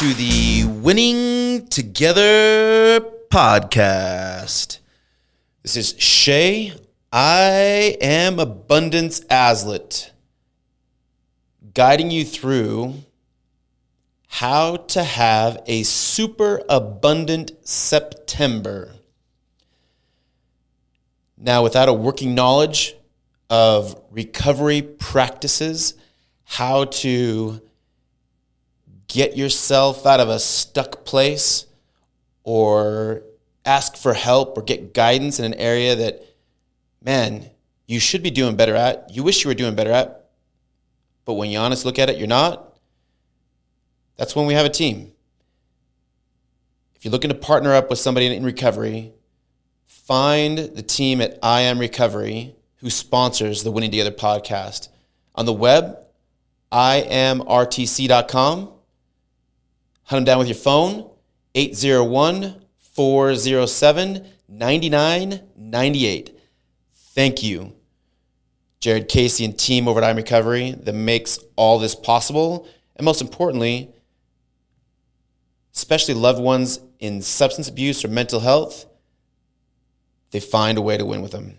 to the Winning Together podcast. This is Shay. I am Abundance Aslet, guiding you through how to have a super abundant September. Now, without a working knowledge of recovery practices, how to get yourself out of a stuck place or ask for help or get guidance in an area that, man, you should be doing better at, you wish you were doing better at, but when you honestly look at it, you're not. That's when we have a team. If you're looking to partner up with somebody in recovery, find the team at I Am Recovery who sponsors the Winning Together podcast. On the web, IamRTC.com. Hunt them down with your phone, 801-407-9998. Thank you, Jared Casey and team over at I Am Recovery that makes all this possible. And most importantly, especially loved ones in substance abuse or mental health, they find a way to win with them.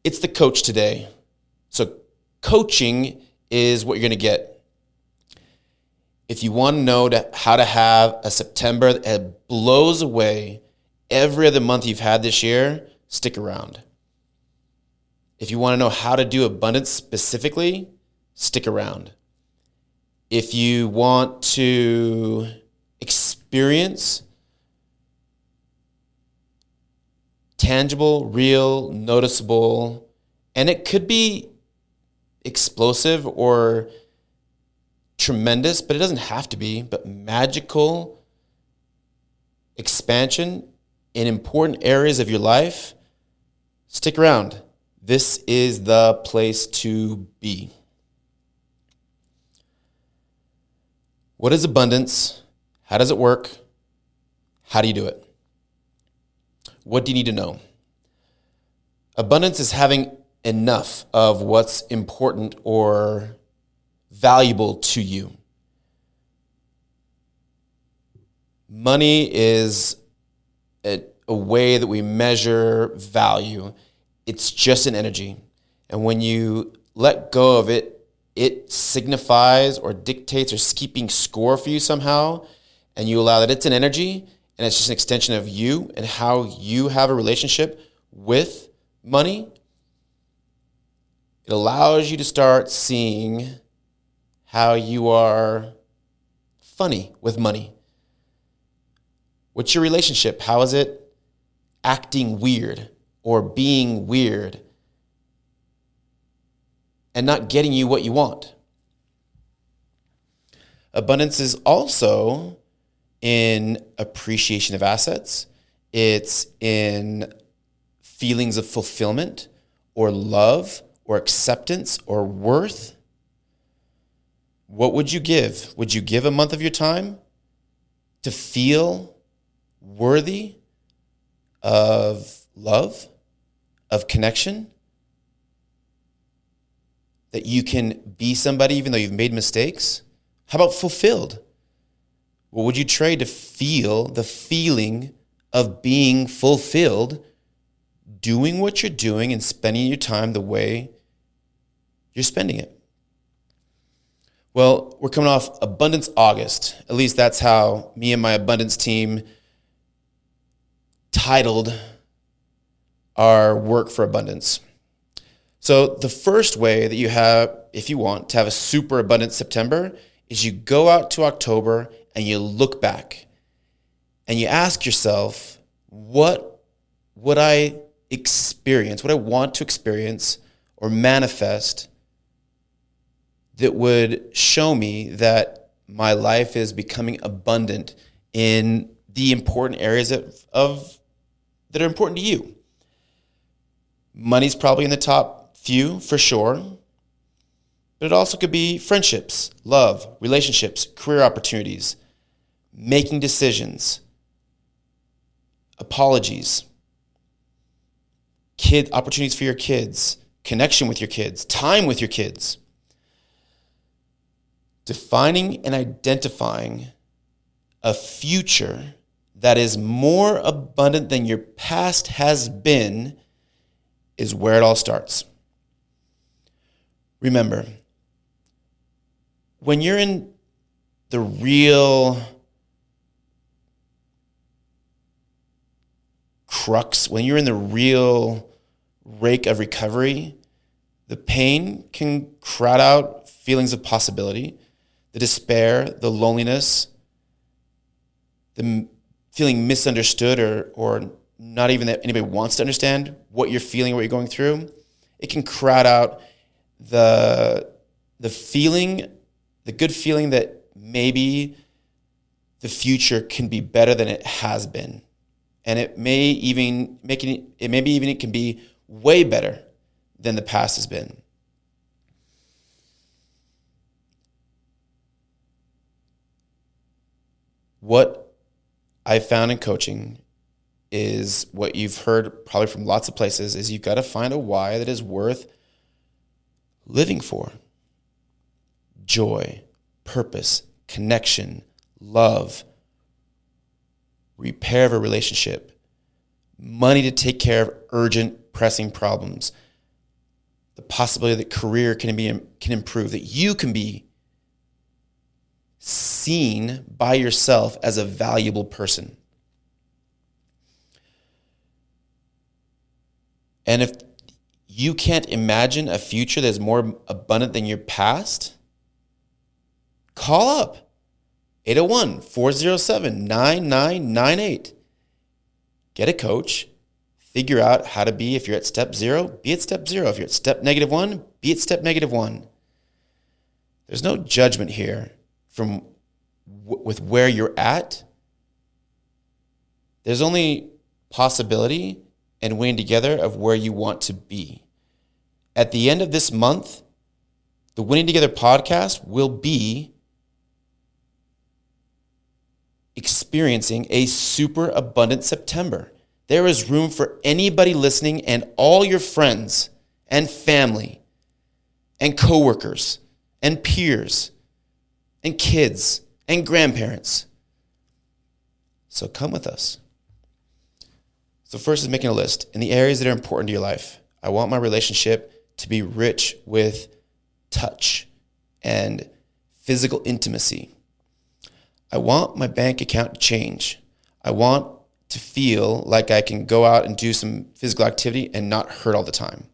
It's the coach today. So coaching is what you're going to get. If you want to know how to have a September that blows away every other month you've had this year, stick around. If you want to know how to do abundance specifically, stick around. If you want to experience tangible, real, noticeable, and it could be explosive or tremendous, but it doesn't have to be, but magical expansion in important areas of your life, stick around. This is the place to be. What is abundance? How does it work? How do you do it? What do you need to know? Abundance is having enough of what's important or valuable to you. Money is a way that we measure value. It's just an energy. And when you let go of it, it signifies or dictates or is keeping score for you somehow. And you allow that it's an energy and it's just an extension of you and how you have a relationship with money. It allows you to start seeing how you are funny with money. What's your relationship? How is it acting weird or being weird and not getting you what you want? Abundance is also in appreciation of assets. It's in feelings of fulfillment or love or acceptance or worth. What would you give? Would you give a month of your time to feel worthy of love, of connection? That you can be somebody even though you've made mistakes? How about fulfilled? What would you trade to feel the feeling of being fulfilled, doing what you're doing and spending your time the way you're spending it? Well, we're coming off Abundance August. At least that's how me and my abundance team titled our work for abundance. So the first way that you have, if you want to have a super abundant September, is you go out to October and you look back and you ask yourself, what would I experience, what I want to experience or manifest that would show me that my life is becoming abundant in the important areas that are important to you. Money's probably in the top few for sure, but it also could be friendships, love, relationships, career opportunities, making decisions, apologies, opportunities for your kids, connection with your kids, time with your kids. Defining and identifying a future that is more abundant than your past has been is where it all starts. Remember, when you're in the real crux, when you're in the real rake of recovery, the pain can crowd out feelings of possibility, the despair, the loneliness, the feeling misunderstood or not even that anybody wants to understand what you're feeling, what you're going through. It can crowd out the feeling, the good feeling that maybe the future can be better than it has been. And it may even it can be way better than the past has been. What I found in coaching is what you've heard probably from lots of places is you've got to find a why that is worth living for. Joy, purpose, connection, love, repair of a relationship, money to take care of urgent, pressing problems, the possibility that career can improve, that you can be seen by yourself as a valuable person. And if you can't imagine a future that's more abundant than your past, call up 801-407-9998. Get a coach. Figure out how to be, if you're at step 0, be at step 0. If you're at step -1, be at step -1. There's no judgment here from with where you're at. There's only possibility and winning together of where you want to be. At the end of this month, the Winning Together podcast will be experiencing a super abundant September. There is room for anybody listening and all your friends and family and coworkers and peers and kids and grandparents. So come with us. So first is making a list in the areas that are important to your life. I want my relationship to be rich with touch and physical intimacy. I want my bank account to change. I want to feel like I can go out and do some physical activity and not hurt all the time.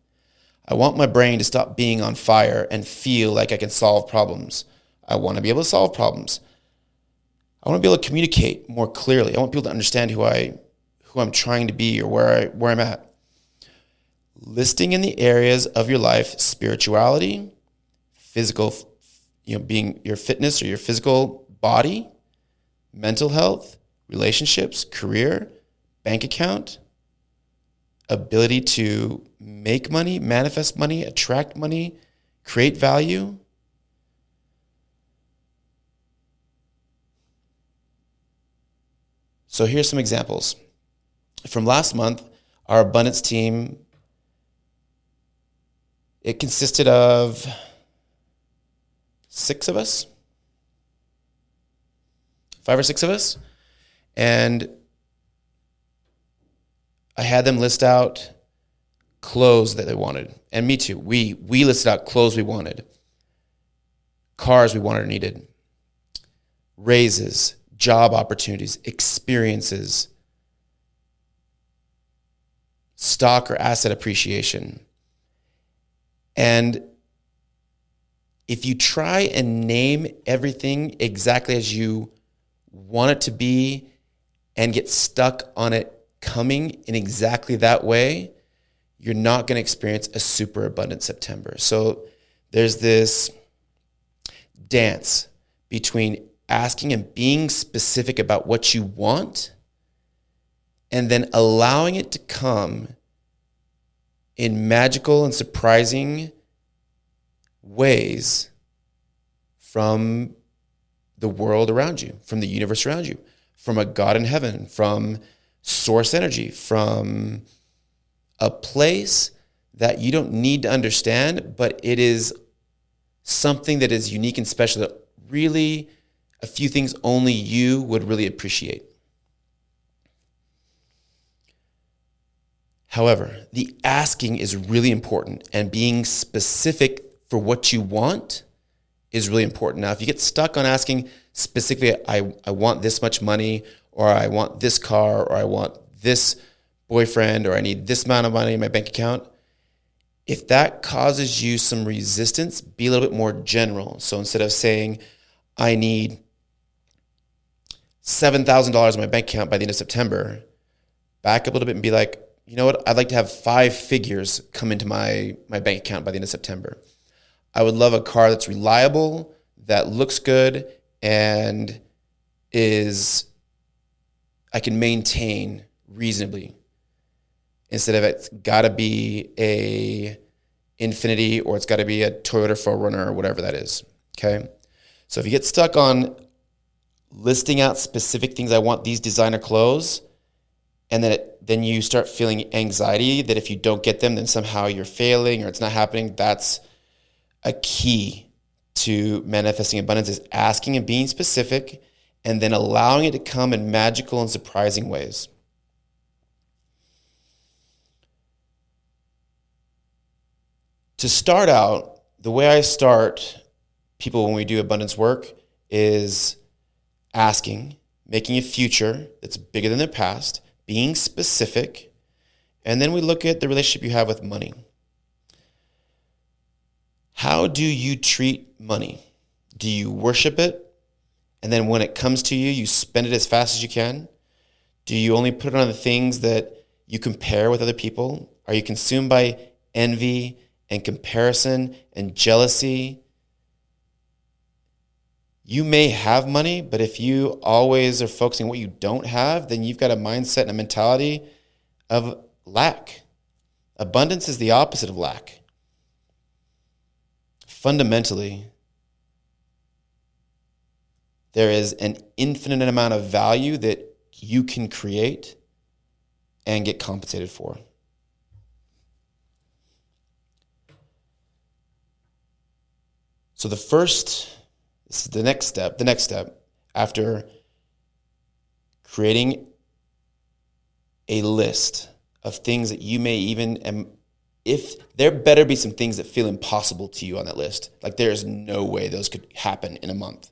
I want my brain to stop being on fire and feel like I can solve problems. I want to be able to solve problems. I want to be able to communicate more clearly. I want people to understand who I'm trying to be or where I'm at. Listing in the areas of your life, spirituality, physical, being your fitness or your physical body, mental health, relationships, career, bank account, ability to make money, manifest money, attract money, create value. So here's some examples. From last month, our abundance team, it consisted of 6 of us, 5 or 6 of us. And I had them list out clothes that they wanted. And me too. We listed out clothes we wanted, cars we wanted or needed, raises, job opportunities, experiences, stock or asset appreciation. And if you try and name everything exactly as you want it to be and get stuck on it coming in exactly that way, you're not going to experience a super abundant September. So there's this dance between asking and being specific about what you want and then allowing it to come in magical and surprising ways from the world around you, from the universe around you, from a God in heaven, from source energy, from a place that you don't need to understand, but it is something that is unique and special that really a few things only you would really appreciate. However, the asking is really important, and being specific for what you want is really important. Now, if you get stuck on asking specifically, I want this much money, or I want this car, or I want this boyfriend, or I need this amount of money in my bank account, if that causes you some resistance, be a little bit more general. So instead of saying, I need $7,000 in my bank account by the end of September, back up a little bit and be like, you know what? I'd like to have 5 figures come into my bank account by the end of September. I would love a car that's reliable, that looks good, and I can maintain reasonably. Instead of it's got to be a Infiniti, or it's got to be a Toyota 4Runner, or whatever that is. Okay. So if you get stuck on listing out specific things, I want these designer clothes, and then you start feeling anxiety that if you don't get them, then somehow you're failing or it's not happening. That's a key to manifesting abundance, is asking and being specific, and then allowing it to come in magical and surprising ways. To start out, the way I start people when we do abundance work is asking, making a future that's bigger than their past, being specific, and then we look at the relationship you have with money. How do you treat money? Do you worship it? And then when it comes to you, you spend it as fast as you can? Do you only put it on the things that you compare with other people? Are you consumed by envy and comparison and jealousy? You may have money, but if you always are focusing on what you don't have, then you've got a mindset and a mentality of lack. Abundance is the opposite of lack. Fundamentally, there is an infinite amount of value that you can create and get compensated for. So this is the next step after creating a list of things that you may even, if there better be some things that feel impossible to you on that list, like there is no way those could happen in a month.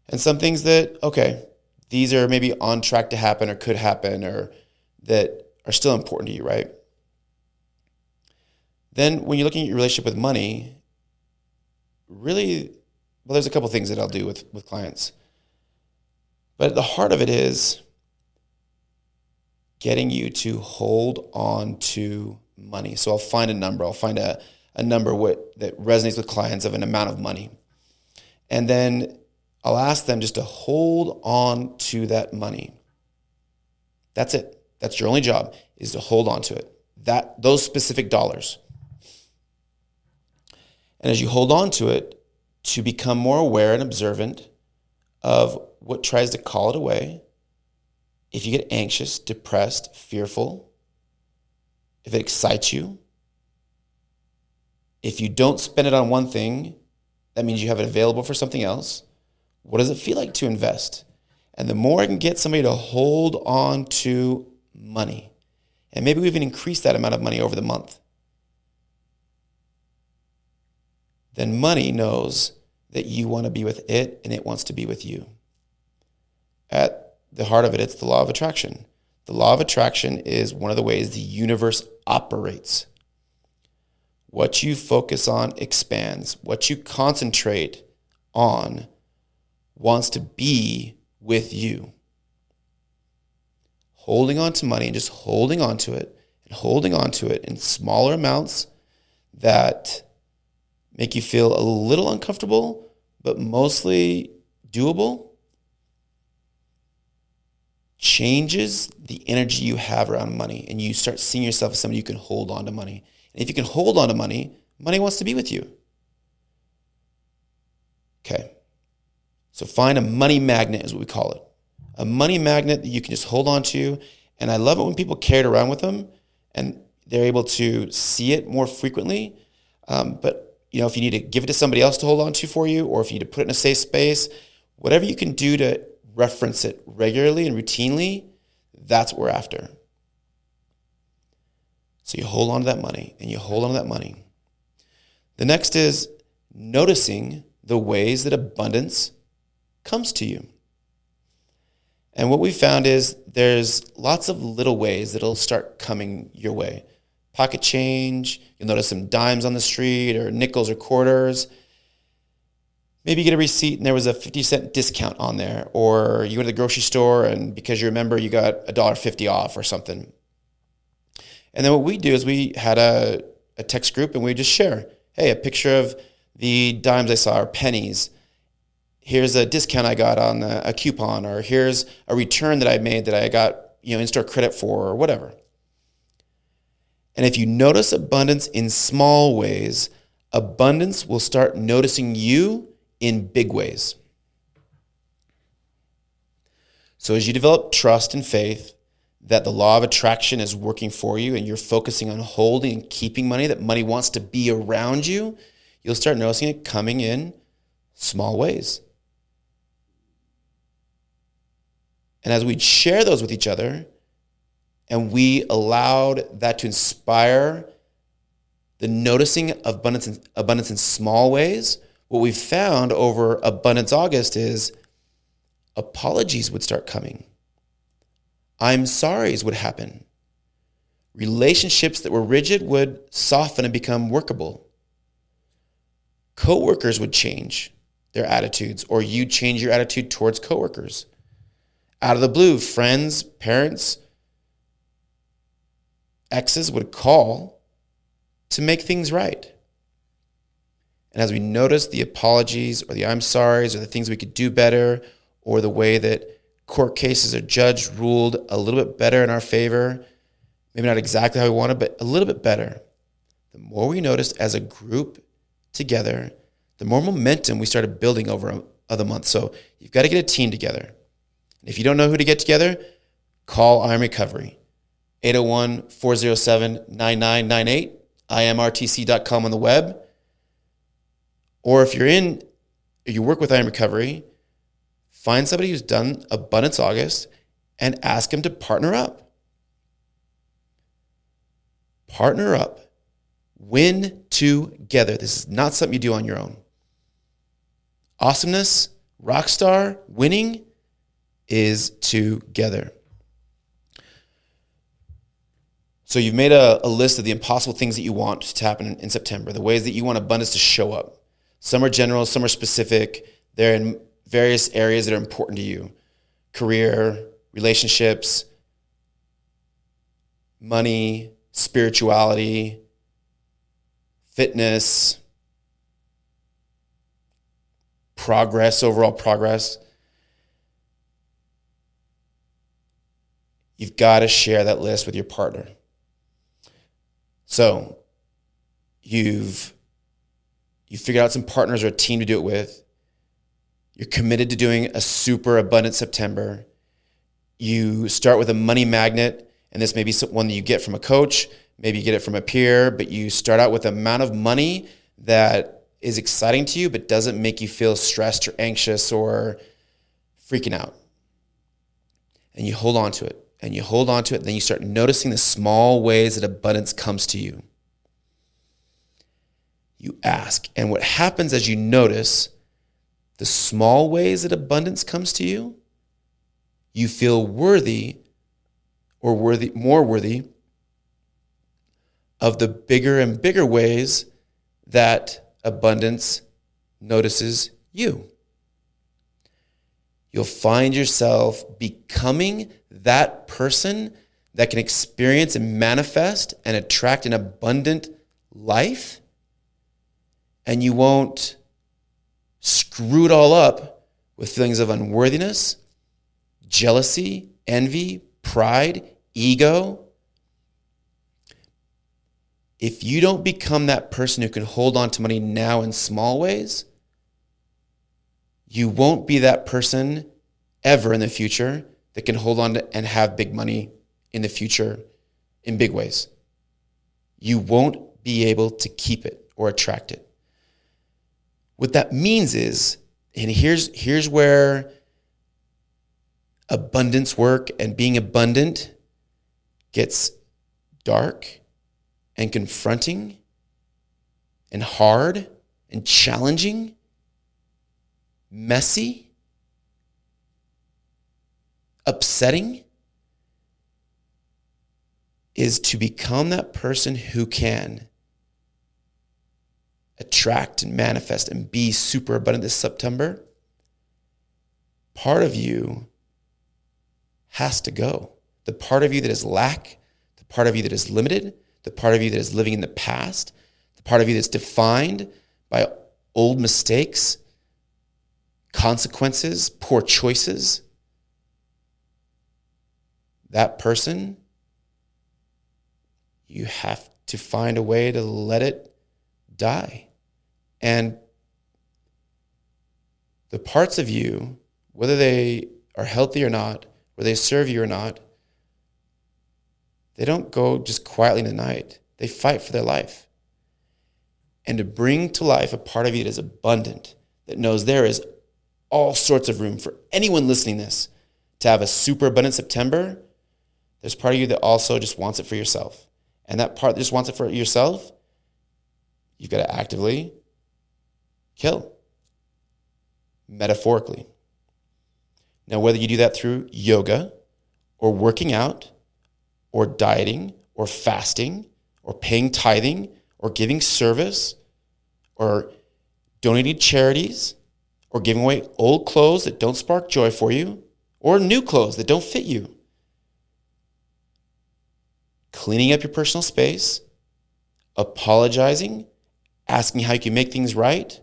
And some things that, okay, these are maybe on track to happen or could happen or that are still important to you, right? Then when you're looking at your relationship with money, really, well, there's a couple things that I'll do with clients. But at the heart of it is getting you to hold on to money. So I'll find a number. I'll find a number that resonates with clients of an amount of money. And then I'll ask them just to hold on to that money. That's it. That's your only job, is to hold on to it. Those specific dollars. And as you hold on to it, to become more aware and observant of what tries to call it away. If you get anxious, depressed, fearful, if it excites you, if you don't spend it on one thing, that means you have it available for something else. What does it feel like to invest? And the more I can get somebody to hold on to money, and maybe we even increase that amount of money over the month, then money knows that you want to be with it and it wants to be with you. At the heart of it, it's the law of attraction. The law of attraction is one of the ways the universe operates. What you focus on expands. What you concentrate on wants to be with you. Holding on to money and just holding on to it and holding on to it in smaller amounts that make you feel a little uncomfortable, but mostly doable, changes the energy you have around money, and you start seeing yourself as somebody who can hold on to money. And if you can hold on to money, money wants to be with you. Okay. So find a money magnet is what we call it. A money magnet that you can just hold on to. And I love it when people carry it around with them and they're able to see it more frequently. But if you need to give it to somebody else to hold on to for you, or if you need to put it in a safe space, whatever you can do to reference it regularly and routinely, that's what we're after. So you hold on to that money and you hold on to that money. The next is noticing the ways that abundance comes to you. And what we found is there's lots of little ways that it'll start coming your way. Pocket change, you'll notice some dimes on the street or nickels or quarters. Maybe you get a receipt and there was a 50-cent discount on there, or you went to the grocery store and because you remember you got $1.50 off or something. And then what we do is we had a text group and we just share, hey, a picture of the dimes I saw or pennies. Here's a discount I got on a coupon, or here's a return that I made that I got in-store credit for, or whatever. And if you notice abundance in small ways, abundance will start noticing you in big ways. So as you develop trust and faith that the law of attraction is working for you and you're focusing on holding and keeping money, that money wants to be around you, you'll start noticing it coming in small ways. And as we share those with each other, and we allowed that to inspire the noticing of abundance in small ways, what we found over Abundance August is apologies would start coming. I'm sorries would happen. Relationships that were rigid would soften and become workable. Coworkers would change their attitudes, or you change your attitude towards coworkers. Out of the blue, friends, parents, exes would call to make things right. And as we notice the apologies or the I'm sorries or the things we could do better, or the way that court cases are judged, ruled a little bit better in our favor, maybe not exactly how we wanted, but a little bit better. The more we noticed as a group together, the more momentum we started building over other months. So you've got to get a team together. If you don't know who to get together, call I Am Recovery. 801-407-9998, imrtc.com on the web. Or if you work with I Am Recovery, find somebody who's done Abundance August and ask them to partner up. Partner up. Win together. This is not something you do on your own. Awesomeness, rock star, winning is together. So you've made a list of the impossible things that you want to happen in September, the ways that you want abundance to show up. Some are general, some are specific. They're in various areas that are important to you. Career, relationships, money, spirituality, fitness, progress, overall progress. You've got to share that list with your partner. So you've figured out some partners or a team to do it with. You're committed to doing a super abundant September. You start with a money magnet, and this may be one that you get from a coach, maybe you get it from a peer, but you start out with an amount of money that is exciting to you but doesn't make you feel stressed or anxious or freaking out. And you hold on to it. And you hold on to it, and then you start noticing the small ways that abundance comes to you. You ask, and what happens as you notice the small ways that abundance comes to you, you feel worthy or more worthy of the bigger and bigger ways that abundance notices you. You'll find yourself becoming that person that can experience and manifest and attract an abundant life, and you won't screw it all up with feelings of unworthiness, jealousy, envy, pride, ego. If you don't become that person who can hold on to money now in small ways, you won't be that person ever in the future that can hold on to and have big money in the future in big ways. You won't be able to keep it or attract it. What that means is, and here's where abundance work and being abundant gets dark and confronting and hard and challenging, messy, upsetting, is to become that person who can attract and manifest and be super abundant this September. Part of you has to go. The part of you that is lack, the part of you that is limited, the part of you that is living in the past, the part of you that's defined by old mistakes, consequences, poor choices, that person, you have to find a way to let it die. And the parts of you, whether they are healthy or not, whether they serve you or not, they don't go just quietly in the night. They fight for their life. And to bring to life a part of you that is abundant, that knows there is all sorts of room for anyone listening to this to have a super abundant September, there's part of you that also just wants it for yourself. And that part that just wants it for yourself, you've got to actively kill, metaphorically. Now, whether you do that through yoga or working out or dieting or fasting or paying tithing or giving service or donating to charities or giving away old clothes that don't spark joy for you or new clothes that don't fit you, cleaning up your personal space, apologizing, asking how you can make things right,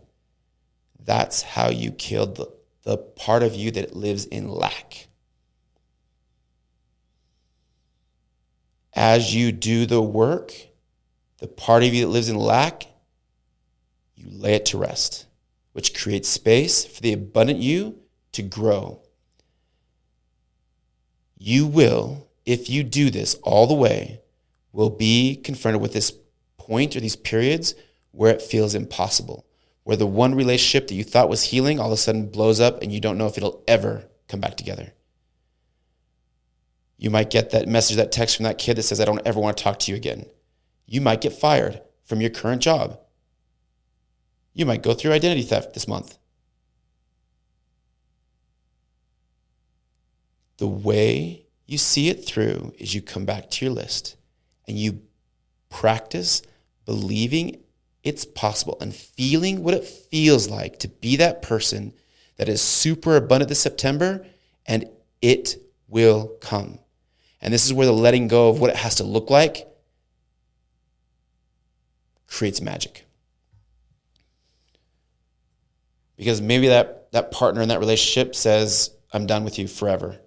that's how you killed the part of you that lives in lack. As you do the work, the part of you that lives in lack, you lay it to rest, which creates space for the abundant you to grow. You will, if you do this all the way, will be confronted with this point or these periods where it feels impossible, where the one relationship that you thought was healing all of a sudden blows up and you don't know if it'll ever come back together. You might get that message, that text from that kid that says, I don't ever want to talk to you again. You might get fired from your current job. You might go through identity theft this month. The way you see it through is you come back to your list and you practice believing it's possible and feeling what it feels like to be that person that is super abundant this September, and it will come. And this is where the letting go of what it has to look like creates magic. Because maybe that partner in that relationship says, I'm done with you forever.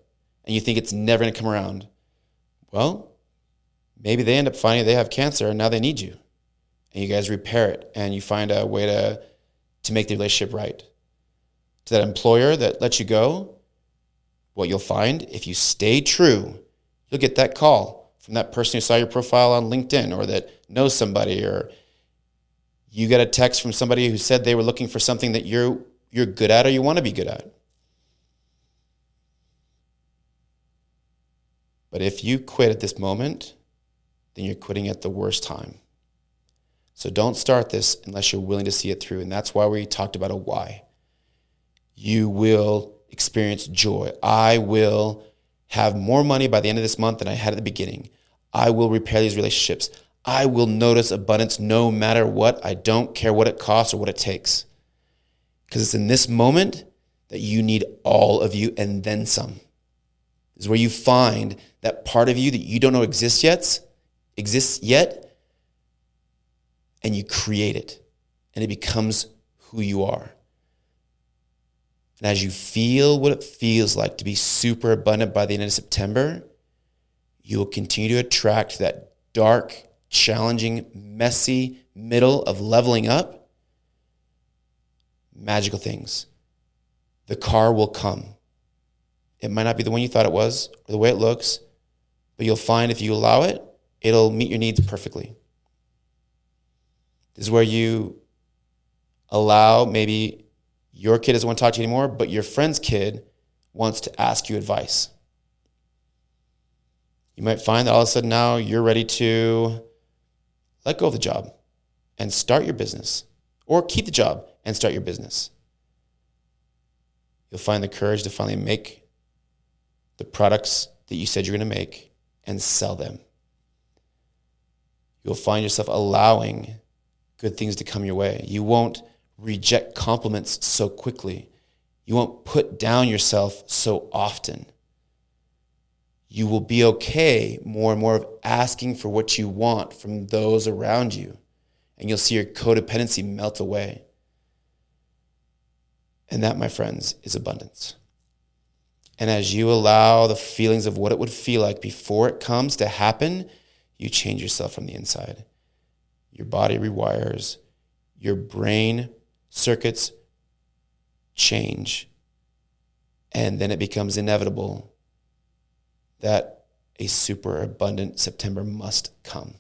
And you think it's never going to come around. Well, maybe they end up finding they have cancer and now they need you. And you guys repair it and you find a way to make the relationship right. To that employer that lets you go, what you'll find, if you stay true, you'll get that call from that person who saw your profile on LinkedIn or that knows somebody, or you get a text from somebody who said they were looking for something that you're good at or you want to be good at. But if you quit at this moment, then you're quitting at the worst time. So don't start this unless you're willing to see it through. And that's why we talked about a why. You will experience joy. I will have more money by the end of this month than I had at the beginning. I will repair these relationships. I will notice abundance no matter what. I don't care what it costs or what it takes. Because it's in this moment that you need all of you and then some. This is where you find that part of you that you don't know exists yet, and you create it, and it becomes who you are. And as you feel what it feels like to be super abundant by the end of September, you will continue to attract that dark, challenging, messy middle of leveling up, magical things. The car will come. It might not be the one you thought it was or the way it looks, but you'll find if you allow it, it'll meet your needs perfectly. This is where you Allow maybe your kid doesn't want to talk to you anymore, but your friend's kid wants to ask you advice. You might find that all of a sudden now you're ready to let go of the job and start your business, or keep the job and start your business. You'll find the courage to finally make the products that you said you're going to make and sell them. You'll find yourself allowing good things to come your way. You won't reject compliments so quickly. You won't put down yourself so often. You will be okay more and more of asking for what you want from those around you. And you'll see your codependency melt away. And that, my friends, is abundance. And as you allow the feelings of what it would feel like before it comes to happen, you change yourself from the inside. Your body rewires. Your brain circuits change. And then it becomes inevitable that a super abundant September must come.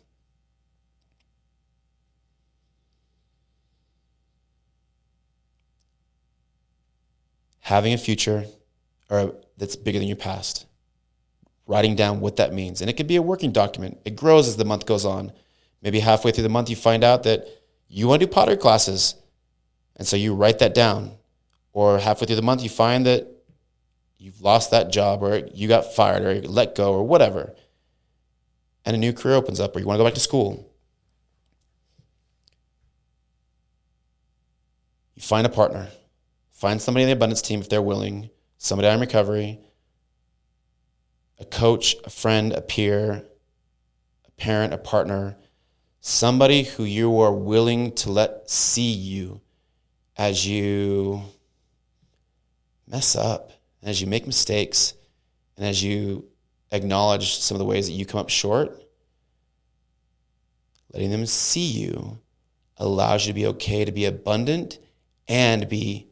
Having a future that's bigger than your past. Writing down what that means. And it could be a working document. It grows as the month goes on. Maybe halfway through the month you find out that you want to do pottery classes. And so you write that down. Or halfway through the month you find that you've lost that job, or you got fired, or you let go, or whatever. And a new career opens up, or you want to go back to school. You find a partner. Find somebody in the abundance team if they're willing, somebody in recovery, a coach, a friend, a peer, a parent, a partner, somebody who you are willing to let see you as you mess up, and as you make mistakes, and as you acknowledge some of the ways that you come up short. Letting them see you allows you to be okay to be abundant and be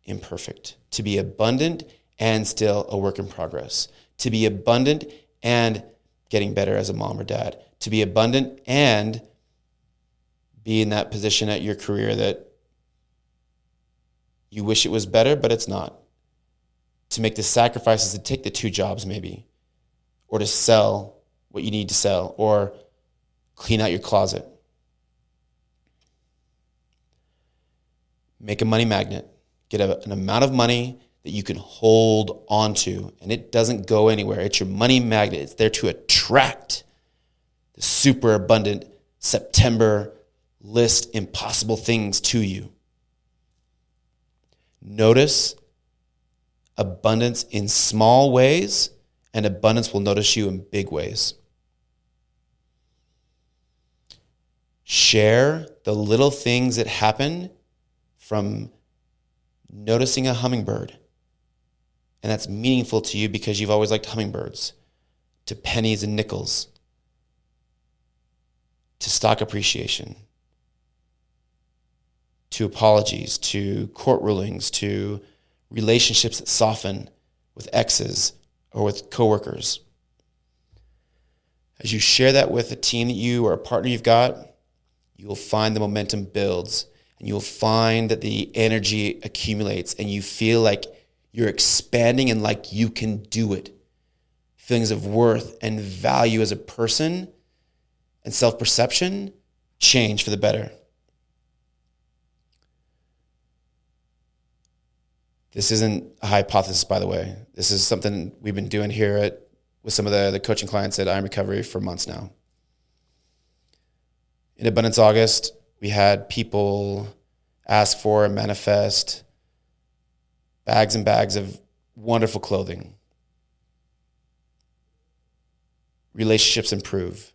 imperfect, to be abundant and still a work in progress, to be abundant and getting better as a mom or dad, to be abundant and be in that position at your career that you wish it was better, but it's not. To make the sacrifices to take the 2 jobs maybe, or to sell what you need to sell, or clean out your closet. Make a money magnet. Get an amount of money that you can hold onto, and it doesn't go anywhere. It's your money magnet. It's there to attract the super abundant September list impossible things to you. Notice abundance in small ways, and abundance will notice you in big ways. Share the little things that happen, from noticing a hummingbird, and that's meaningful to you because you've always liked hummingbirds, to pennies and nickels, to stock appreciation, to apologies, to court rulings, to relationships that soften with exes or with coworkers. As you share that with a team that you or a partner you've got, you will find the momentum builds, and you'll find that the energy accumulates, and you feel like you're expanding and like you can do it. Feelings of worth and value as a person and self-perception change for the better. This isn't a hypothesis, by the way. This is something we've been doing here with some of the coaching clients at I'm Recovery for months now. In Abundance August, we had people ask for and manifest bags and bags of wonderful clothing. Relationships improve.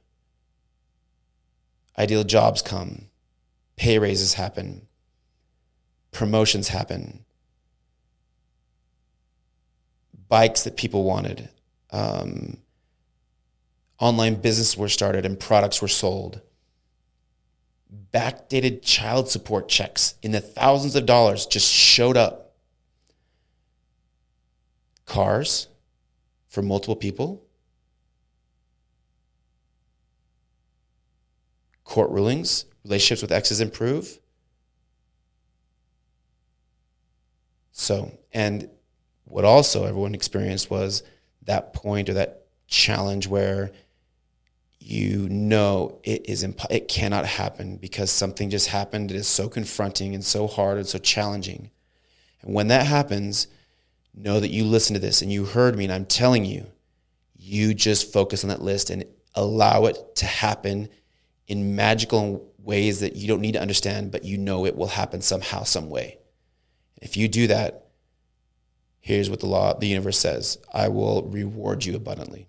Ideal jobs come. Pay raises happen. Promotions happen. Bikes that people wanted. Online businesses were started and products were sold. Backdated child support checks in the thousands of dollars just showed up. Cars for multiple people. Court rulings. Relationships with exes improve. So, and what also everyone experienced was that point or that challenge where it cannot happen because something just happened. It is so confronting and so hard and so challenging. And when that happens, know that you listen to this and you heard me, and I'm telling you, you just focus on that list and allow it to happen in magical ways that you don't need to understand, but you know it will happen somehow, some way. If you do that, here's what the universe says: I will reward you abundantly.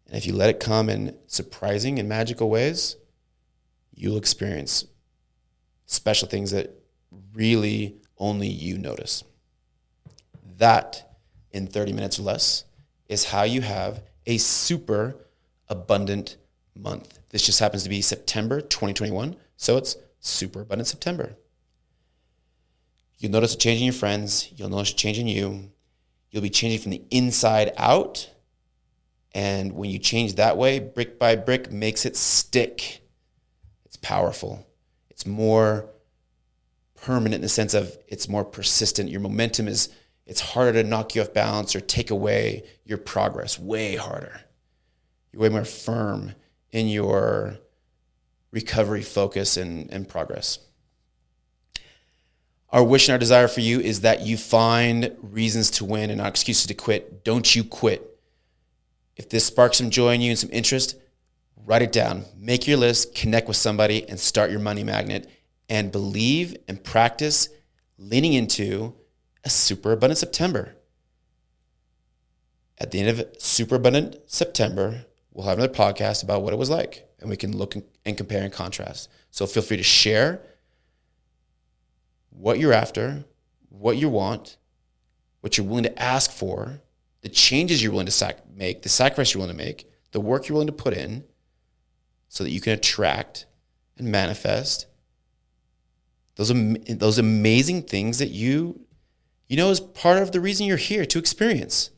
And if you let it come in surprising and magical ways, you'll experience special things that really only you notice. That, in 30 minutes or less, is how you have a super abundant month. This just happens to be September 2021, so it's Super Abundant September. You'll notice a change in your friends. You'll notice a change in you. You'll be changing from the inside out. And when you change that way, brick by brick, makes it stick. It's powerful. It's more permanent in the sense of it's more persistent. Your momentum it's harder to knock you off balance or take away your progress, way harder. You're way more firm in your recovery focus and progress. Our wish and our desire for you is that you find reasons to win and not excuses to quit. Don't you quit. If this sparks some joy in you and some interest, write it down. Make your list, connect with somebody, and start your money magnet. And believe and practice leaning into a Super Abundant September. At the end of Super Abundant September, we'll have another podcast about what it was like, and we can look and compare and contrast. So feel free to share what you're after, what you want, what you're willing to ask for, the changes you're willing to make, the sacrifice you're willing to make, the work you're willing to put in, so that you can attract and manifest those amazing things that you know is part of the reason you're here to experience.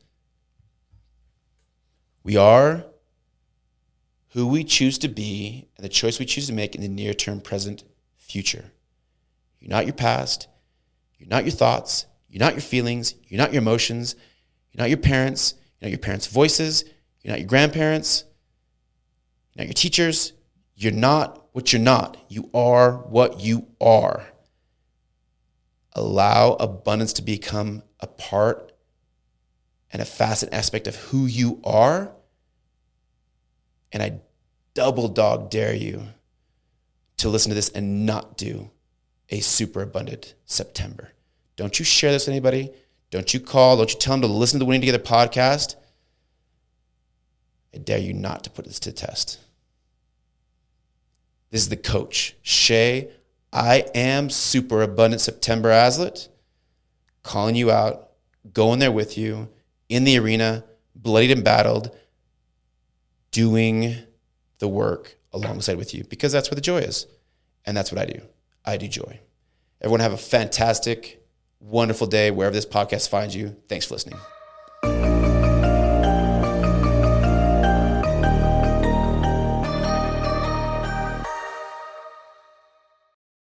We are who we choose to be and the choice we choose to make in the near-term, present, future. You're not your past. You're not your thoughts. You're not your feelings. You're not your emotions. You're not your parents. You're not your parents' voices. You're not your grandparents. You're not your teachers. You're not what you're not. You are what you are. Allow abundance to become a part and a facet aspect of who you are. And I double dog dare you to listen to this and not do a Super Abundant September. Don't you share this with anybody. Don't you call. Don't you tell them to listen to the Winning Together podcast. I dare you not to put this to the test. This is the coach, Shay. I am Super Abundant September Aslett, calling you out, going there with you, in the arena, bloodied and battled, doing the work alongside with you, because that's where the joy is. And that's what I do. I do joy. Everyone have a fantastic, wonderful day wherever this podcast finds you. Thanks for listening.